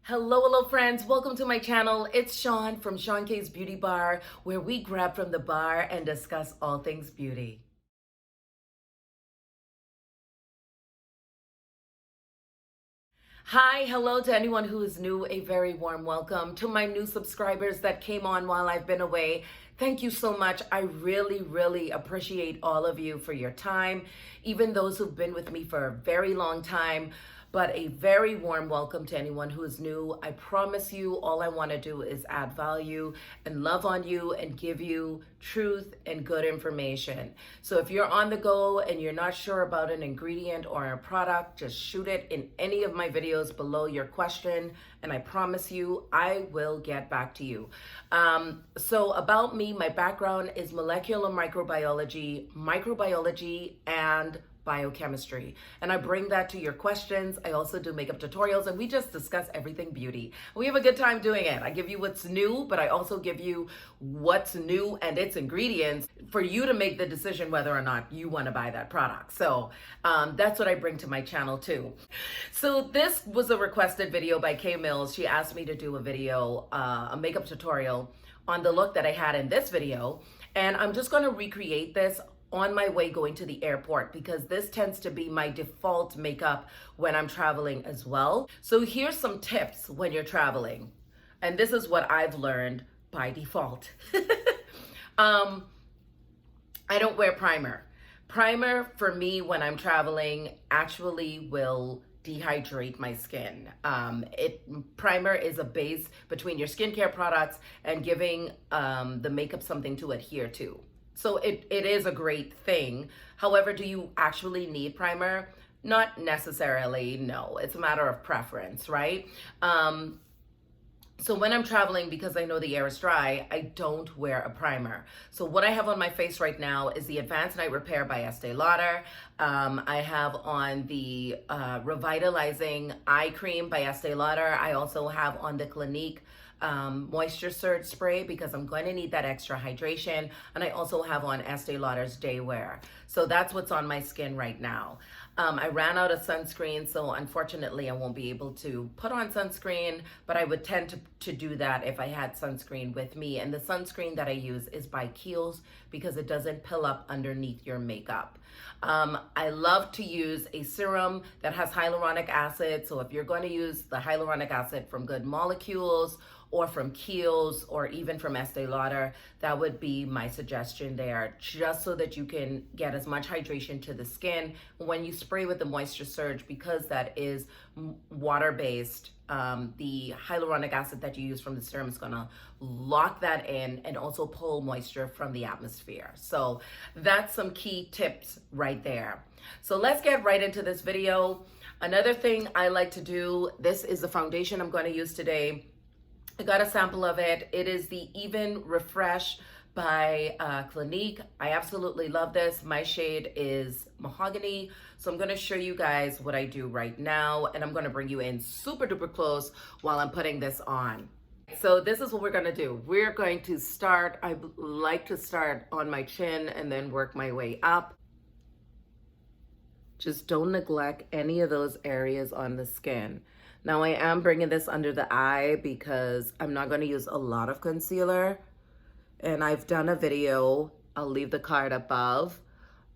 Hello friends, welcome to my channel. It's Sean from SeanK's Beauty Bar, where we grab from the bar and discuss all things beauty. Hi, hello to anyone who is new, a very warm welcome. To my new subscribers that came on while I've been away, thank you so much. I really appreciate all of you for your time, even those who've been with me for a very long time. But a very warm welcome to anyone who is new. I promise you, all I want to do is add value and love on you and give you truth and good information. So if you're on the go and you're not sure about an ingredient or a product, just shoot it in any of my videos below your question, and I promise you, I will get back to you. So about me, my background is molecular microbiology, and biochemistry. And I bring that to your questions. I also do makeup tutorials, and we just discuss everything beauty. We have a good time doing it. I give you what's new, but I also give you what's new and its ingredients for you to make the decision whether or not you want to buy that product. So that's what I bring to my channel too. So this was a requested video by Kay Mills. She asked me to do a video, a makeup tutorial on the look that I had in this video. And I'm just going to recreate this on my way going to the airport, because this tends to be my default makeup when I'm traveling as well. So here's some tips when you're traveling. And this is what I've learned by default. I don't wear primer. Primer for me when I'm traveling actually will dehydrate my skin. Primer is a base between your skincare products and giving the makeup something to adhere to. So it is a great thing. However, do you actually need primer? Not necessarily, no. It's a matter of preference, right? So when I'm traveling, because I know the air is dry, I don't wear a primer. So what I have on my face right now is the Advanced Night Repair by Estée Lauder. I have on the Revitalizing Eye Cream by Estée Lauder. I also have on the Clinique Moisture Surge Spray, because I'm going to need that extra hydration. And I also have on Estée Lauder's Day Wear. So that's what's on my skin right now. I ran out of sunscreen, so unfortunately I won't be able to put on sunscreen, but I would tend to do that if I had sunscreen with me. And the sunscreen that I use is by Kiehl's, because it doesn't pill up underneath your makeup. I love to use a serum that has hyaluronic acid. So if you're going to use the hyaluronic acid from Good Molecules or from Kiehl's or even from Estée Lauder, that would be my suggestion there, just so that you can get as much hydration to the skin. When you spray with the Moisture Surge, because that is water-based, the hyaluronic acid that you use from the serum is gonna lock that in and also pull moisture from the atmosphere. So that's some key tips right there. So let's get right into this video. Another thing I like to do, this is the foundation I'm gonna use today. I got a sample of it. It is the Even Refresh by Clinique. I absolutely love this. My shade is Mahogany. So I'm gonna show you guys what I do right now, and I'm gonna bring you in super duper close while I'm putting this on. So this is what we're gonna do. We're going to start, I like to start on my chin and then work my way up. Just don't neglect any of those areas on the skin. Now I am bringing this under the eye because I'm not going to use a lot of concealer. And I've done a video, I'll leave the card above,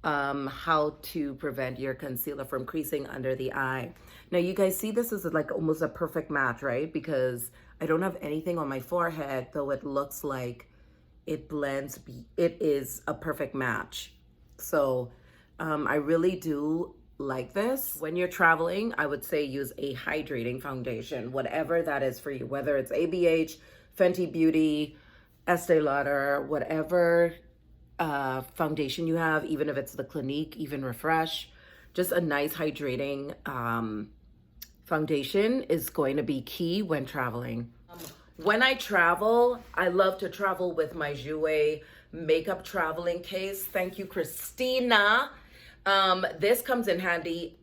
how to prevent your concealer from creasing under the eye. Now you guys see this is like almost a perfect match, right? Because I don't have anything on my forehead, though it looks like it blends. It is a perfect match. So I really do like this. When you're traveling, I would say use a hydrating foundation, whatever that is for you, whether it's ABH, Fenty Beauty, Estée Lauder, whatever foundation you have, even if it's the Clinique, Even Refresh, just a nice hydrating foundation is going to be key when traveling. When I travel, I love to travel with my Jouer makeup traveling case. Thank you, Christina. This comes in handy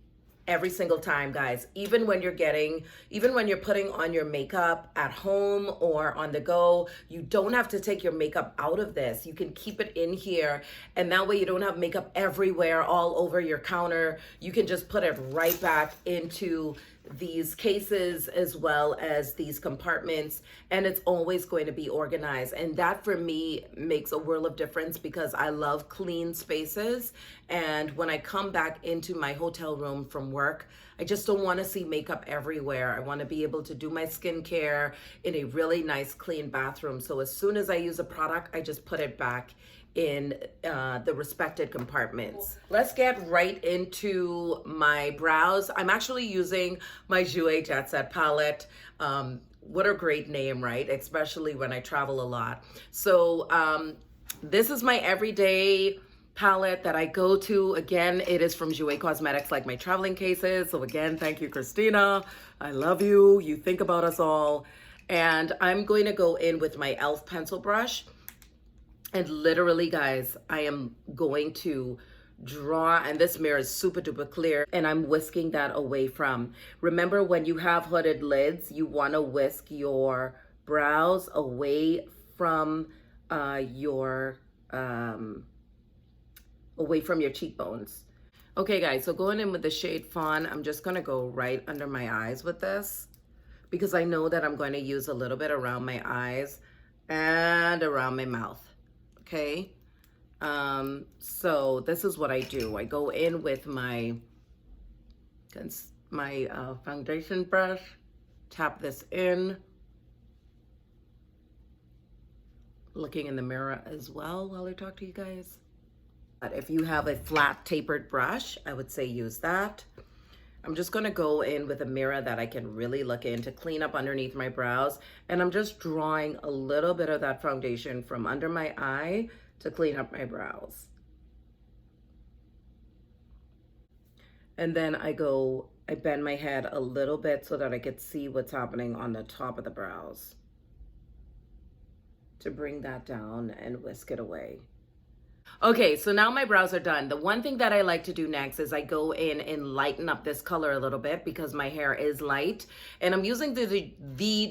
every single time, guys. Even when you're putting on your makeup at home or on the go, you don't have to take your makeup out of this. You can keep it in here, and that way you don't have makeup everywhere all over your counter. You can just put it right back into these cases as well as these compartments, and it's always going to be organized. And that for me makes a world of difference because I love clean spaces. And when I come back into my hotel room from work, I just don't want to see makeup everywhere. I want to be able to do my skincare in a really nice clean bathroom. So as soon as I use a product, I just put it back in the respected compartments. Let's get right into my brows. I'm actually using my Jouer Jet Set Palette. What a great name, right? Especially when I travel a lot. So this is my everyday palette that I go to. Again, it is from Jouer Cosmetics, like my traveling cases. So again, thank you, Christina. I love you. You think about us all. And I'm going to go in with my e.l.f. pencil brush. And literally, guys, I am going to draw, and this mirror is super duper clear, and I'm whisking that away from. Remember, when you have hooded lids, you want to whisk your brows away from your cheekbones. Okay, guys, so going in with the shade Fawn, I'm just going to go right under my eyes with this because I know that I'm going to use a little bit around my eyes and around my mouth. Okay, so this is what I do. I go in with my foundation brush, tap this in, looking in the mirror as well while I talk to you guys. But if you have a flat tapered brush, I would say use that. I'm just gonna go in with a mirror that I can really look in to clean up underneath my brows. And I'm just drawing a little bit of that foundation from under my eye to clean up my brows. And then I bend my head a little bit so that I could see what's happening on the top of the brows to bring that down and whisk it away. Okay, so now my brows are done. The one thing that I like to do next is I go in and lighten up this color a little bit because my hair is light. And I'm using the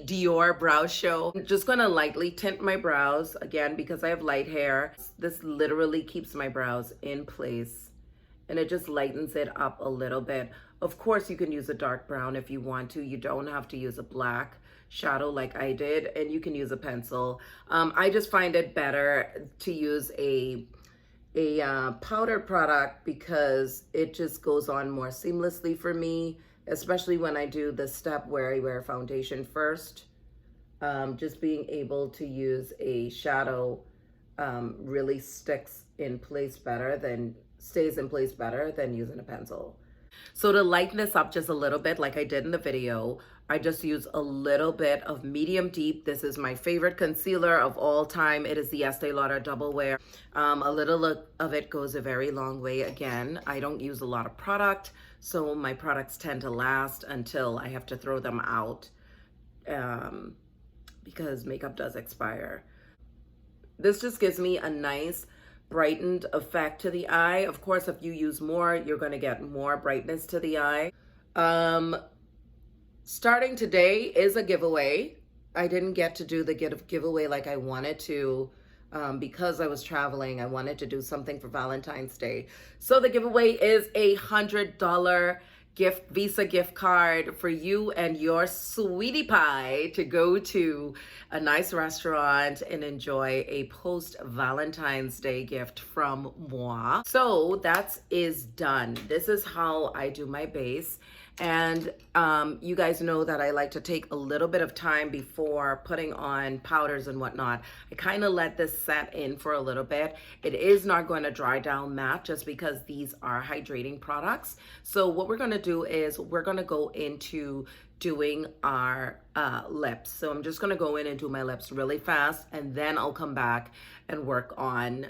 Dior Bow Show. I'm just gonna lightly tint my brows, again, because I have light hair. This literally keeps my brows in place and it just lightens it up a little bit. Of course, you can use a dark brown if you want to. You don't have to use a black shadow like I did, and you can use a pencil. I just find it better to use a powder product because it just goes on more seamlessly for me, especially when I do the step where I wear foundation first. Just being able to use a shadow really stays in place better than using a pencil. So to lighten this up just a little bit, like I did in the video, I just use a little bit of medium deep. This is my favorite concealer of all time. It is the Estée Lauder Double Wear. A little of it goes a very long way. Again, I don't use a lot of product, so my products tend to last until I have to throw them out because makeup does expire. This just gives me a nice brightened effect to the eye. Of course, if you use more, you're going to get more brightness to the eye. Starting today is a giveaway. I didn't get to do the giveaway like I wanted to because I was traveling. I wanted to do something for Valentine's Day. So the giveaway is a $100 Visa gift card for you and your sweetie pie to go to a nice restaurant and enjoy a post-Valentine's Day gift from moi. So that is done. This is how I do my base. And you guys know that I like to take a little bit of time before putting on powders and whatnot. I kind of let this set in for a little bit. It is not going to dry down matte just because these are hydrating products. So what we're going to do is we're going to go into doing our lips. So I'm just going to go in and do my lips really fast, and then I'll come back and work on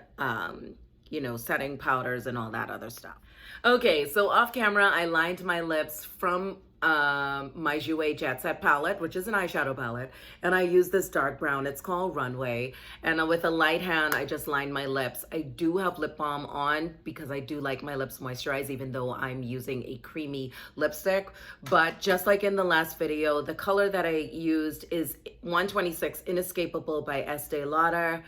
setting powders and all that other stuff. Okay, so off camera, I lined my lips from my Jouer Jet Set palette, which is an eyeshadow palette, and I use this dark brown. It's called Runway, and with a light hand, I just lined my lips. I do have lip balm on because I do like my lips moisturized, even though I'm using a creamy lipstick. But just like in the last video, the color that I used is 126 Inescapable by Estée Lauder.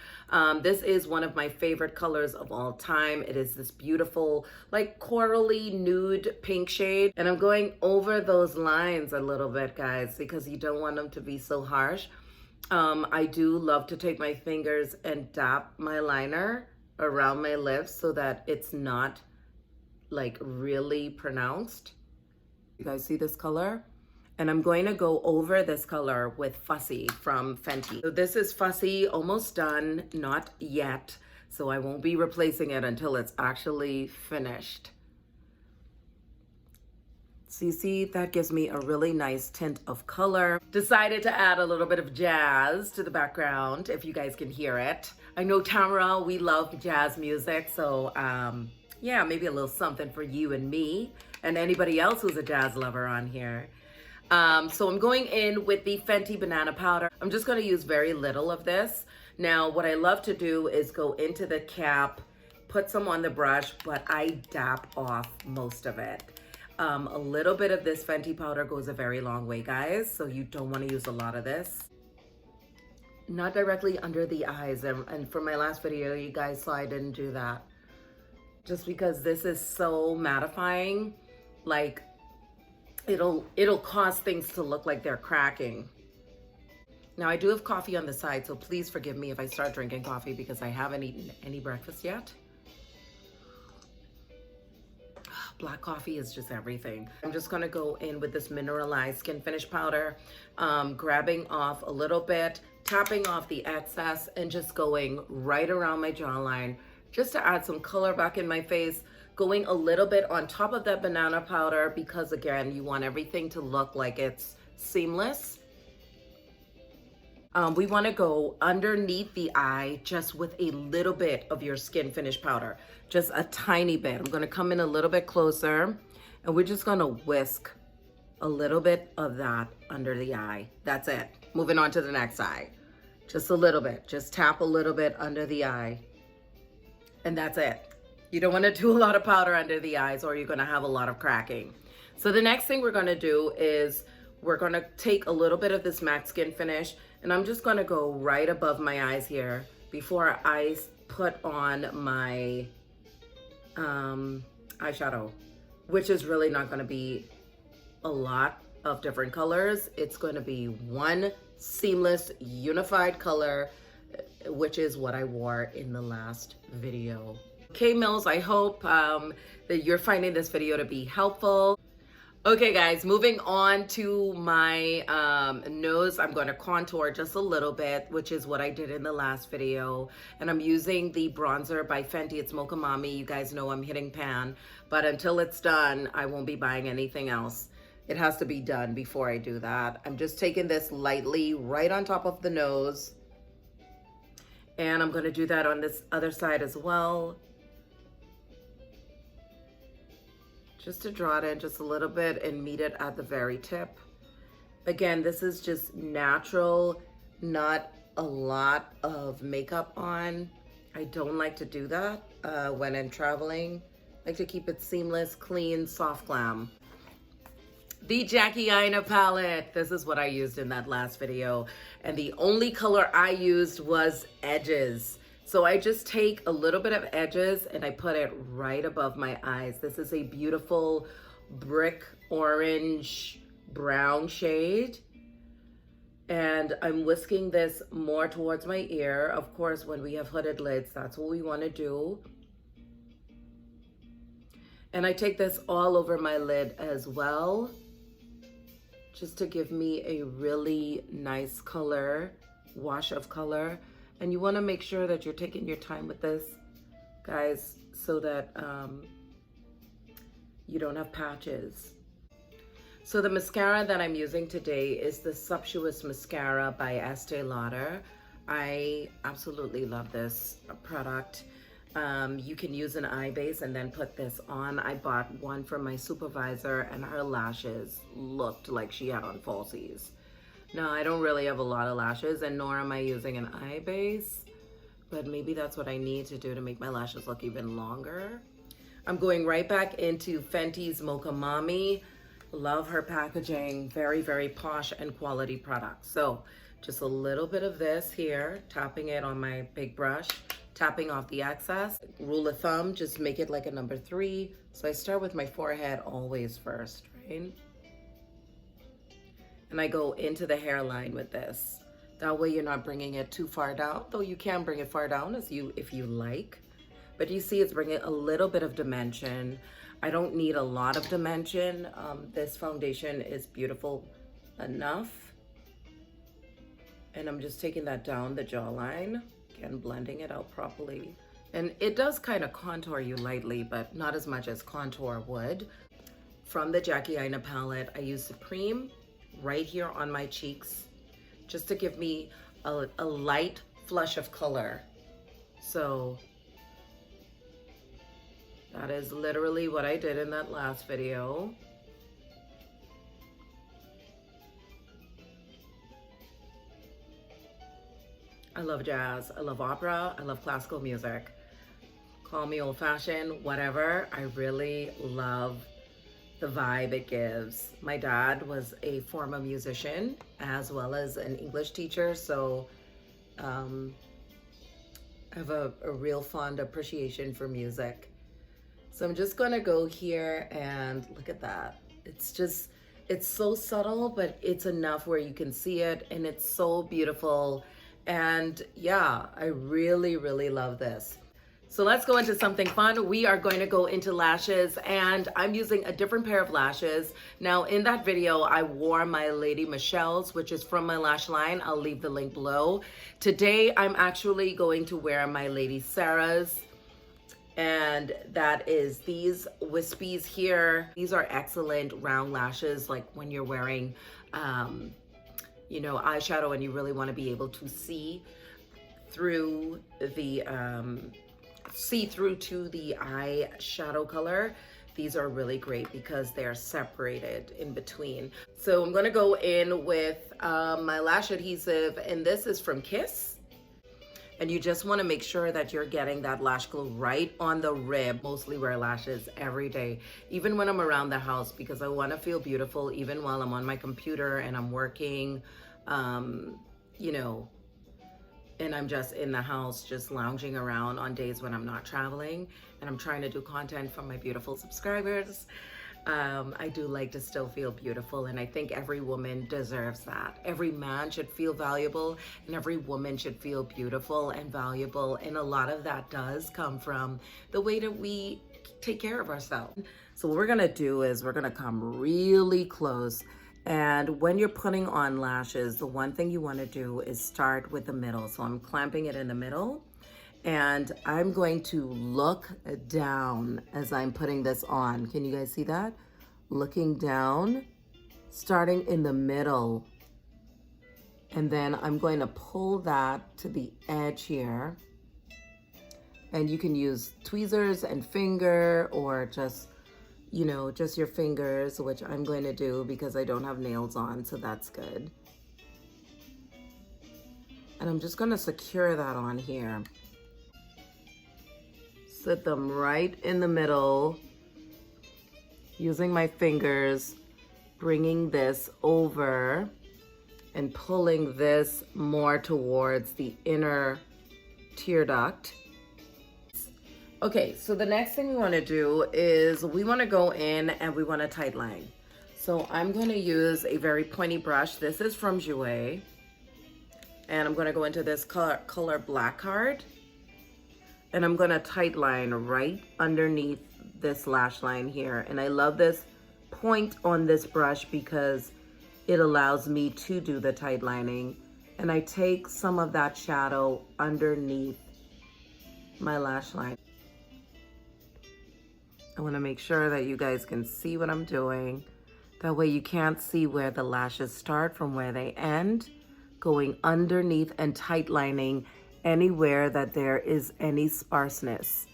This is one of my favorite colors of all time. It is this beautiful, like corally nude pink shade. And I'm going over those lines a little bit, guys, because you don't want them to be so harsh. I do love to take my fingers and dap my liner around my lips so that it's not like really pronounced. You guys see this color? And I'm going to go over this color with Fussy from Fenty. So this is Fussy, almost done, not yet. So I won't be replacing it until it's actually finished. So you see, that gives me a really nice tint of color. Decided to add a little bit of jazz to the background, if you guys can hear it. I know Tamara, we love jazz music, so yeah, maybe a little something for you and me, and anybody else who's a jazz lover on here. So I'm going in with the Fenty Banana Powder. I'm just gonna use very little of this. Now, what I love to do is go into the cap, put some on the brush, but I dap off most of it. A little bit of this Fenty powder goes a very long way, guys, so you don't want to use a lot of this. Not directly under the eyes, and for my last video, you guys saw I didn't do that. Just because this is so mattifying, like it'll cause things to look like they're cracking. Now, I do have coffee on the side, so please forgive me if I start drinking coffee because I haven't eaten any breakfast yet. Black coffee is just everything. I'm just gonna go in with this mineralized skin finish powder, grabbing off a little bit, tapping off the excess, and just going right around my jawline, just to add some color back in my face, going a little bit on top of that banana powder because, again, you want everything to look like it's seamless. We want to go underneath the eye just with a little bit of your skin finish powder, just a tiny bit. I'm going to come in a little bit closer, and we're just going to whisk a little bit of that under the eye. That's it. Moving on to the next eye. Just a little bit. Just tap a little bit under the eye, and that's it. You don't want to do a lot of powder under the eyes or you're going to have a lot of cracking. So the next thing we're going to do is we're going to take a little bit of this matte skin finish, and I'm just going to go right above my eyes here before I put on my eyeshadow, which is really not going to be a lot of different colors. It's going to be one seamless, unified color, which is what I wore in the last video. Okay, Mills, I hope that you're finding this video to be helpful. Okay, guys, moving on to my nose. I'm going to contour just a little bit, which is what I did in the last video. And I'm using the bronzer by Fenty. It's Mocha Mami. You guys know I'm hitting pan. But until it's done, I won't be buying anything else. It has to be done before I do that. I'm just taking this lightly right on top of the nose. And I'm going to do that on this other side as well. Just to draw it in just a little bit and meet it at the very tip. Again, this is just natural, not a lot of makeup on. I don't like to do that when I'm traveling. I like to keep it seamless, clean, soft glam. The Jackie Aina palette. This is what I used in that last video. And the only color I used was edges. So I just take a little bit of edges and I put it right above my eyes. This is a beautiful brick orange brown shade. And I'm whisking this more towards my ear. Of course, when we have hooded lids, that's what we want to do. And I take this all over my lid as well, just to give me a really nice color, wash of color. And you want to make sure that you're taking your time with this, guys, so that you don't have patches. So the mascara that I'm using today is the Sumptuous Mascara by Estée Lauder. I absolutely love this product. You can use an eye base and then put this on. I bought one from my supervisor and her lashes looked like she had on falsies. Now, I don't really have a lot of lashes, and nor am I using an eye base, but maybe that's what I need to do to make my lashes look even longer. I'm going right back into Fenty's Mocha Mami, Love her packaging. Very, very posh and quality product. So just a little bit of this here, tapping it on my big brush, tapping off the excess. Rule of thumb, just make it like a number 3. So I start with my forehead always first, right? And I go into the hairline with this. That way you're not bringing it too far down, though you can bring it far down if you like. But you see it's bringing a little bit of dimension. I don't need a lot of dimension. This foundation is beautiful enough. And I'm just taking that down the jawline, again, blending it out properly. And it does kind of contour you lightly, but not as much as contour would. From the Jackie Aina palette, I use Supreme right here on my cheeks, just to give me a light flush of color. So that is literally what I did in that last video. I love jazz, I love opera, I love classical music. Call me old-fashioned, whatever. I really love the vibe it gives. My dad was a former musician as well as an English teacher, so I have a real fond appreciation for music. So I'm just gonna go here and look at that. It's so subtle, but it's enough where you can see it, and it's so beautiful. And yeah, I really, really love this. So let's go into something fun. We are going to go into lashes, and I'm using a different pair of lashes. Now in that video, I wore my Lady Michelle's, which is from my lash line. I'll leave the link below. Today, I'm actually going to wear my Lady Sarah's, and that is these wispies here. These are excellent round lashes, like when you're wearing, you know, eyeshadow and you really want to be able to see through the, see through to the eyeshadow color. These are really great because they're separated in between. So I'm gonna go in with my lash adhesive, and this is from Kiss. And you just wanna make sure that you're getting that lash glue right on the rib. Mostly wear lashes every day, even when I'm around the house, because I wanna feel beautiful even while I'm on my computer and I'm working, you know, and I'm just in the house, just lounging around on days when I'm not traveling and I'm trying to do content for my beautiful subscribers. I do like to still feel beautiful, and I think every woman deserves that. Every man should feel valuable, and every woman should feel beautiful and valuable, and a lot of that does come from the way that we take care of ourselves. So what we're gonna do is we're gonna come really close, and when you're putting on lashes, the one thing you wanna do is start with the middle. So I'm clamping it in the middle, and I'm going to look down as I'm putting this on. Can you guys see that? Looking down, starting in the middle. And then I'm going to pull that to the edge here. And you can use tweezers and finger, or just, you know, just your fingers, which I'm going to do because I don't have nails on, so that's good. And I'm just gonna secure that on here. Sit them right in the middle, using my fingers, bringing this over and pulling this more towards the inner tear duct. Okay, so the next thing we want to do is we want to go in and we want to tight line. So I'm going to use a very pointy brush. This is from Jouer, and I'm going to go into this color Black Card. And I'm gonna tight line right underneath this lash line here. And I love this point on this brush because it allows me to do the tight lining. And I take some of that shadow underneath my lash line. I wanna make sure that you guys can see what I'm doing. That way you can't see where the lashes start from where they end. Going underneath and tight lining anywhere that there is any sparseness.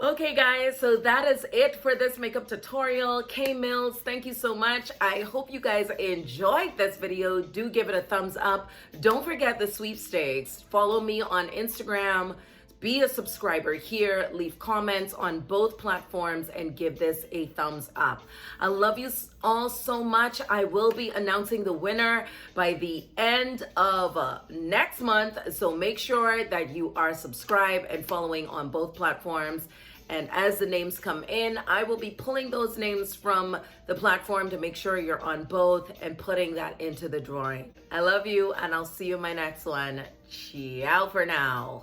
Okay guys, so that is it for this makeup tutorial. K Mills, thank you so much. I hope you guys enjoyed this video. Do give it a thumbs up. Don't forget the sweepstakes. Follow me on Instagram. be a subscriber here, leave comments on both platforms, and give this a thumbs up. I love you all so much. I will be announcing the winner by the end of next month, so make sure that you are subscribed and following on both platforms. And as the names come in, I will be pulling those names from the platform to make sure you're on both and putting that into the drawing. I love you, and I'll see you in my next one. Ciao for now.